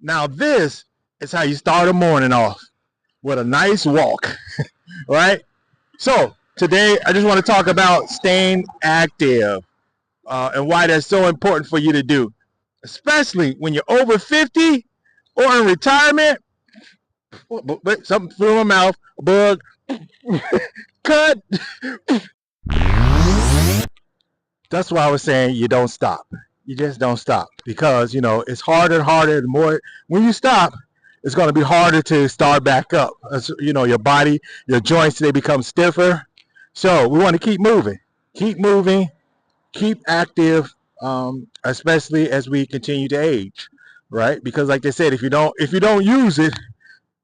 Now this is how you start a morning off, with a nice walk, right? So today I just want to talk about staying active and why that's so important for you to do, especially when you're over 50 or in retirement. But something flew in my mouth, a bug, cut. That's why I was saying you don't stop. You just don't stop, because it's harder and harder. The more when you stop, it's going to be harder to start back up. Your body, your joints, they become stiffer. So we want to keep moving, keep active, especially as we continue to age, right? Because like they said, if you don't use it,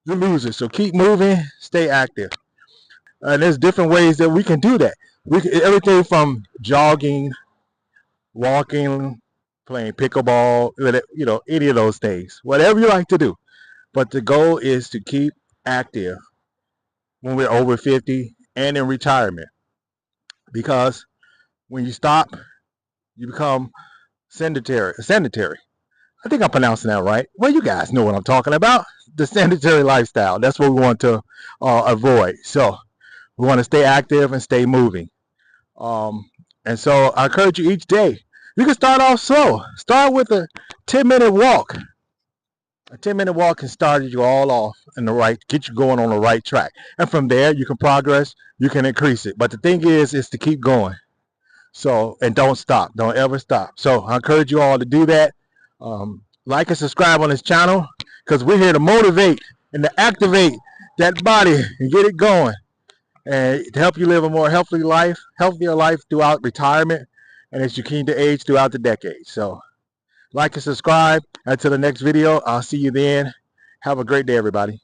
you lose it. So keep moving, stay active. And there's different ways that we can do that. Everything from jogging, walking, playing pickleball, any of those things, whatever you like to do. But the goal is to keep active when we're over 50 and in retirement, because when you stop, you become sedentary. I think I'm pronouncing that right. Well, you guys know what I'm talking about. The sedentary lifestyle. That's what we want to avoid. So we want to stay active and stay moving. Um, and so I encourage you each day. You can start off slow. Start with a 10-minute walk. A 10-minute walk can start you all off get you going on the right track. And from there, you can progress, you can increase it. But the thing is to keep going. So, and don't stop. Don't ever stop. So I encourage you all to do that. Like and subscribe on this channel, because we're here to motivate and to activate that body and get it going, and to help you live a more healthier life throughout retirement, and as you continue to age throughout the decades. So like and subscribe. Until the next video, I'll see you then. Have a great day, everybody.